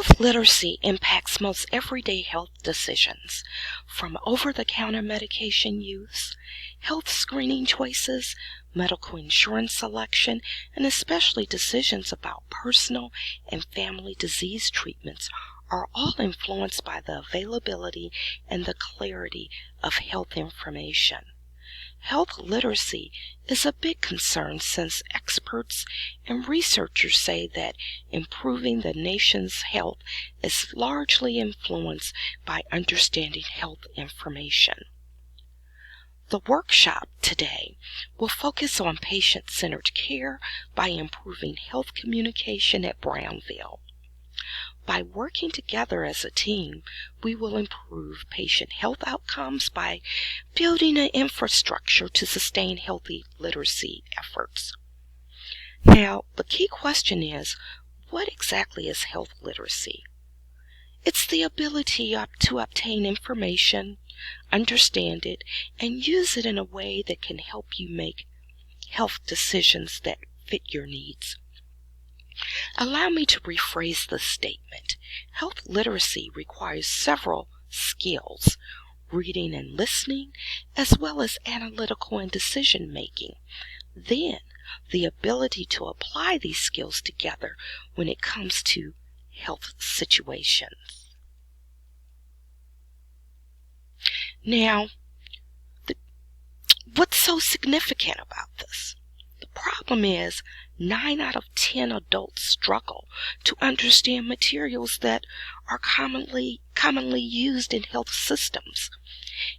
Health literacy impacts most everyday health decisions, from over-the-counter medication use, health screening choices, medical insurance selection, and especially decisions about personal and family disease treatments are all influenced by the availability and the clarity of health information. Health literacy is a big concern since experts and researchers say that improving the nation's health is largely influenced by understanding health information. The workshop today will focus on patient-centered care by improving health communication at Brownville. By working together as a team, we will improve patient health outcomes by building an infrastructure to sustain healthy literacy efforts. Now, the key question is, what exactly is health literacy? It's the ability to obtain information, understand it, and use it in a way that can help you make health decisions that fit your needs. Allow me to rephrase this statement. Health literacy requires several skills, reading and listening, as well as analytical and decision making. Then, the ability to apply these skills together when it comes to health situations. Now, what's so significant about this? The problem is 9 out of 10 adults struggle to understand materials that are commonly used in health systems.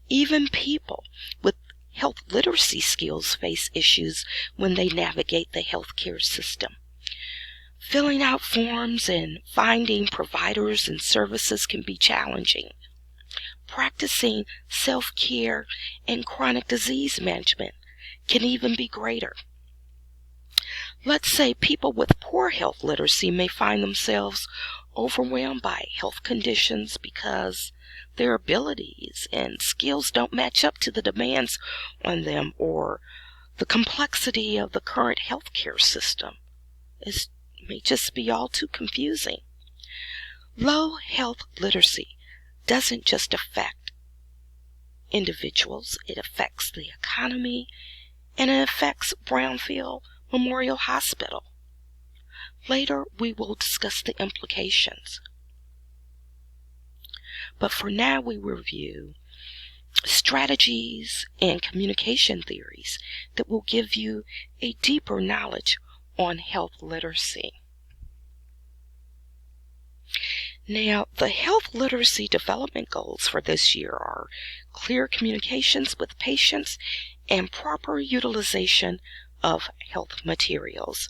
Even people with health literacy skills face issues when they navigate the healthcare system. Filling out forms and finding providers and services can be challenging. Practicing self-care and chronic disease management can even be greater. Let's say people with poor health literacy may find themselves overwhelmed by health conditions because their abilities and skills don't match up to the demands on them, or the complexity of the current healthcare system may just be all too confusing. Low health literacy doesn't just affect individuals, it affects the economy, and it affects Brownville Memorial Hospital. Later, we will discuss the implications. But for now, we review strategies and communication theories that will give you a deeper knowledge on health literacy. Now, the health literacy development goals for this year are clear communications with patients and proper utilization of health materials.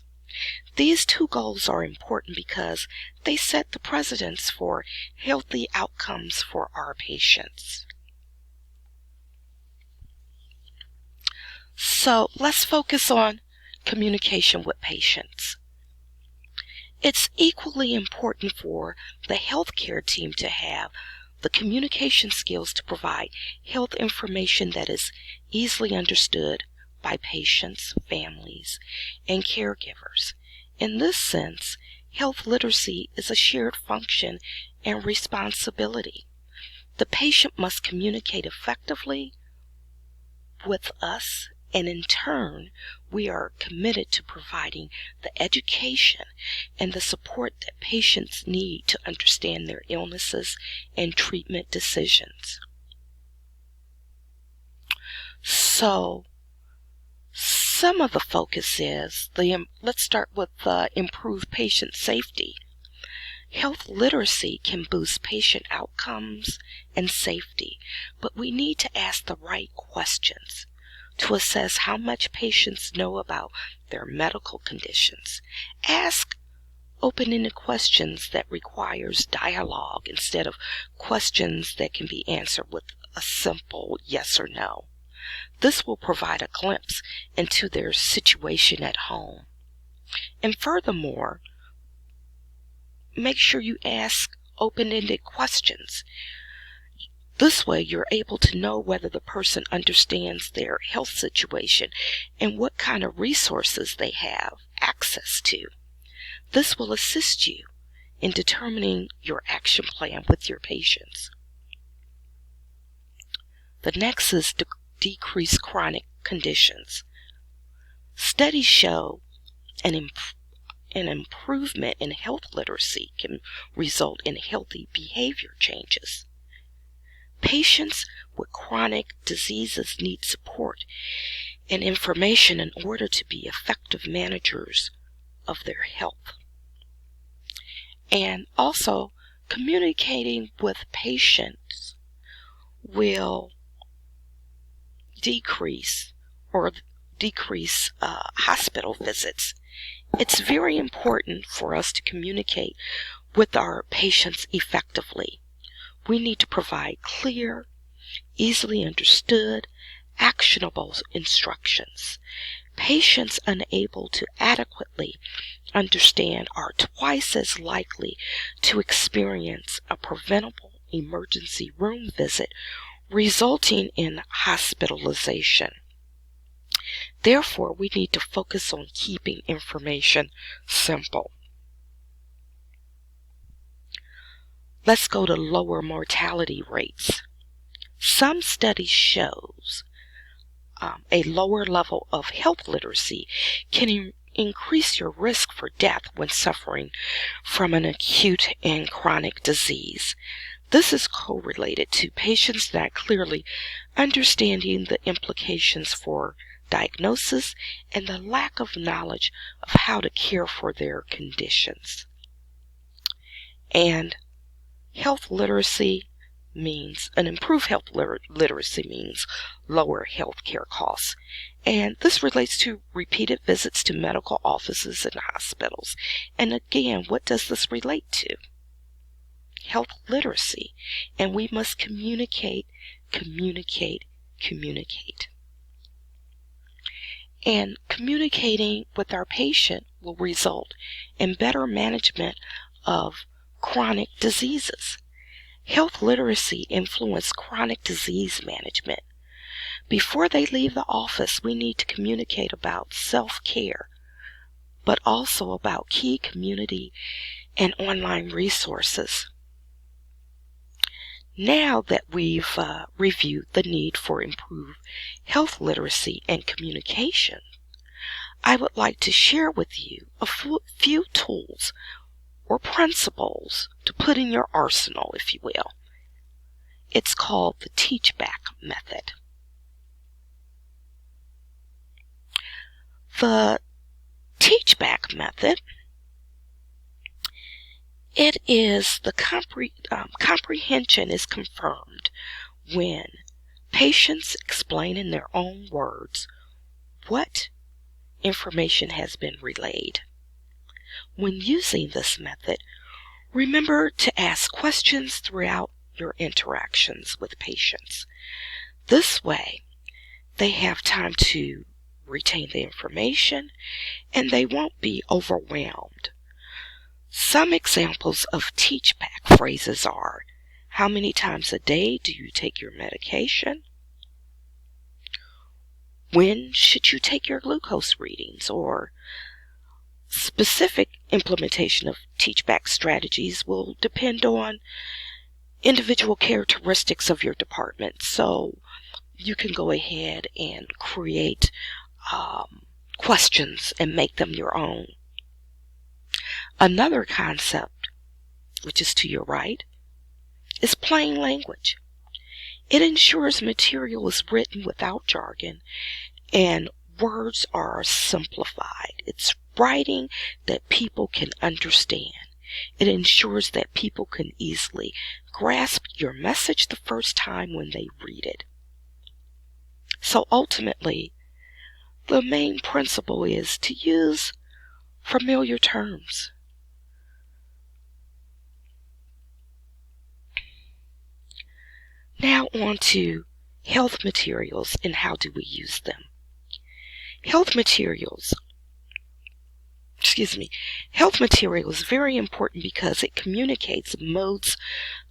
These two goals are important because they set the precedents for healthy outcomes for our patients. So let's focus on communication with patients. It's equally important for the healthcare team to have the communication skills to provide health information that is easily understood by patients, families, and caregivers. In this sense, health literacy is a shared function and responsibility. The patient must communicate effectively with us, and in turn, we are committed to providing the education and the support that patients need to understand their illnesses and treatment decisions. So, some of the focus is, let's start with improved patient safety. Health literacy can boost patient outcomes and safety, but we need to ask the right questions to assess how much patients know about their medical conditions. Ask open-ended questions that requires dialogue instead of questions that can be answered with a simple yes or no. This will provide a glimpse into their situation at home. And furthermore, make sure you ask open-ended questions. This way you're able to know whether the person understands their health situation and what kind of resources they have access to. This will assist you in determining your action plan with your patients. The next is decrease chronic conditions. Studies show an improvement in health literacy can result in healthy behavior changes. Patients with chronic diseases need support and information in order to be effective managers of their health. And also, communicating with patients will decrease hospital visits. It's very important for us to communicate with our patients effectively. We need to provide clear, easily understood, actionable instructions. Patients unable to adequately understand are twice as likely to experience a preventable emergency room visit, resulting in hospitalization. Therefore, we need to focus on keeping information simple. Let's go to lower mortality rates. Some studies shows a lower level of health literacy can increase your risk for death when suffering from an acute and chronic disease. This is correlated to patients not clearly understanding the implications for diagnosis and the lack of knowledge of how to care for their conditions. And health literacy means, an improved health literacy means lower health care costs. And this relates to repeated visits to medical offices and hospitals. And again, what does this relate to? Health literacy. And we must communicate. And communicating with our patient will result in better management of chronic diseases. Health literacy influences chronic disease management. Before they leave the office, we need to communicate about self-care, but also about key community and online resources. Now that we've reviewed the need for improved health literacy and communication, I would like to share with you a few tools or principles to put in your arsenal, if you will. It's called the Teach-Back method. The Teach-Back method, it is the comprehension is confirmed when patients explain in their own words what information has been relayed. When using this method, remember to ask questions throughout your interactions with patients. This way, they have time to retain the information and they won't be overwhelmed. Some examples of teach-back phrases are, how many times a day do you take your medication? When should you take your glucose readings? Or specific implementation of teach-back strategies will depend on individual characteristics of your department. So you can go ahead and create questions and make them your own. Another concept, which is to your right, is plain language. It ensures material is written without jargon and words are simplified. It's writing that people can understand. It ensures that people can easily grasp your message the first time when they read it. So ultimately, the main principle is to use familiar terms. Now on to health materials and how do we use them. Health material is very important because it communicates modes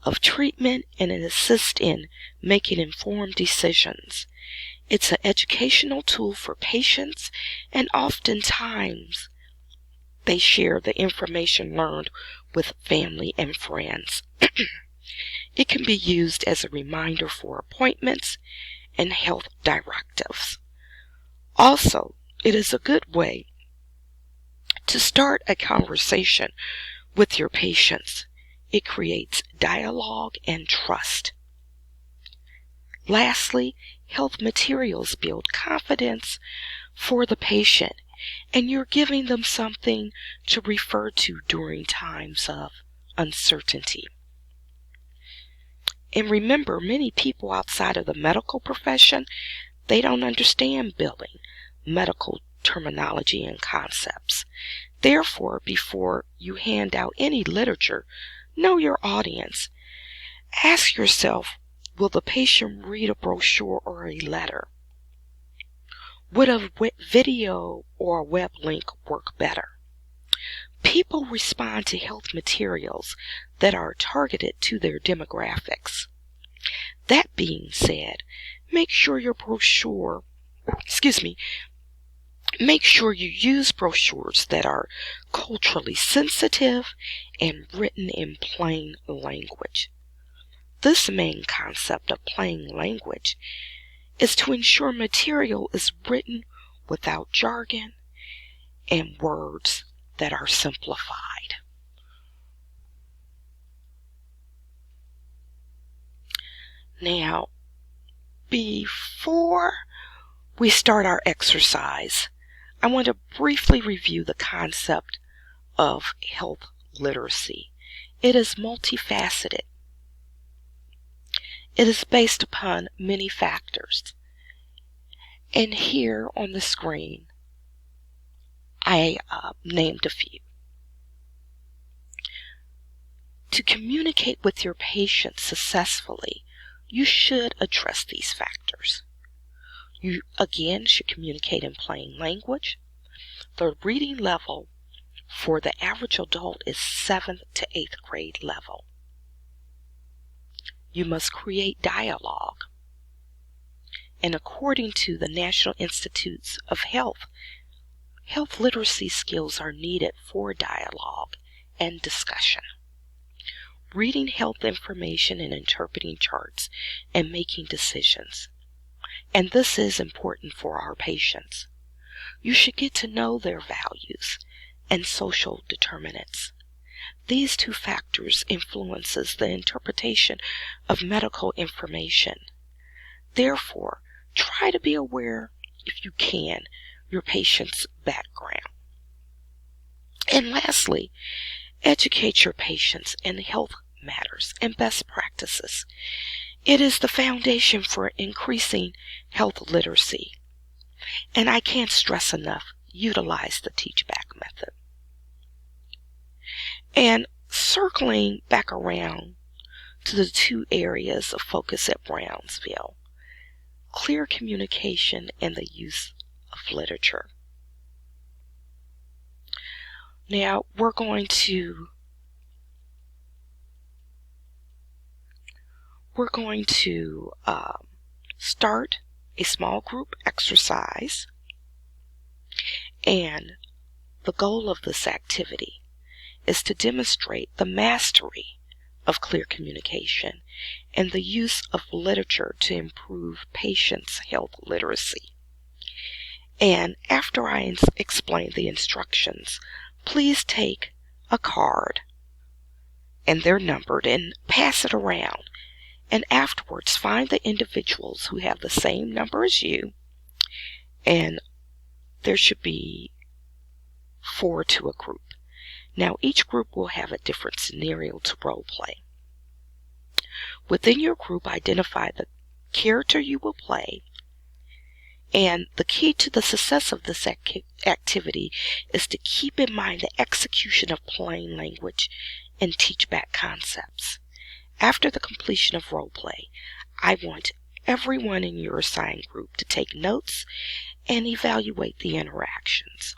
of treatment and it assists in making informed decisions. It's an educational tool for patients, and oftentimes they share the information learned with family and friends. It can be used as a reminder for appointments and health directives. Also, it is a good way to start a conversation with your patients. It creates dialogue and trust. Lastly, health materials build confidence for the patient, and you're giving them something to refer to during times of uncertainty. And remember, many people outside of the medical profession, they don't understand billing, medical terminology, and concepts. Therefore, before you hand out any literature, know your audience. Ask yourself, will the patient read a brochure or a letter? Would a video or a web link work better? People respond to health materials that are targeted to their demographics. That being said, make sure you use brochures that are culturally sensitive and written in plain language. This main concept of plain language is to ensure material is written without jargon and words that are simplified. Now, before we start our exercise, I want to briefly review the concept of health literacy. It is multifaceted. It is based upon many factors. And here on the screen, I named a few. To communicate with your patient successfully, you should address these factors. You, again, should communicate in plain language. The reading level for the average adult is 7th to 8th grade level. You must create dialogue. And according to the National Institutes of Health, health literacy skills are needed for dialogue and discussion. Reading health information and interpreting charts and making decisions. And this is important for our patients. You should get to know their values and social determinants. These two factors influences the interpretation of medical information. Therefore, try to be aware, if you can, your patient's background. And lastly, educate your patients in health matters and best practices. It is the foundation for increasing health literacy. And I can't stress enough, utilize the teach-back method. And circling back around to the two areas of focus at Brownsville, clear communication and the use of literature. Now we're going to start a small group exercise, and the goal of this activity is to demonstrate the mastery of clear communication and the use of literature to improve patients' health literacy. And after I explain the instructions, please take a card, and they're numbered, and pass it around. And afterwards, find the individuals who have the same number as you, and there should be 4 to a group. Now, each group will have a different scenario to role play. Within your group, identify the character you will play, and the key to the success of this activity is to keep in mind the execution of plain language and teach-back concepts. After the completion of role play, I want everyone in your assigned group to take notes and evaluate the interactions.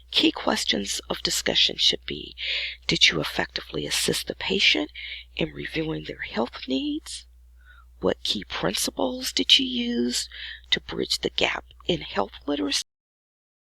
Key questions of discussion should be, did you effectively assist the patient in reviewing their health needs? What key principles did you use to bridge the gap in health literacy?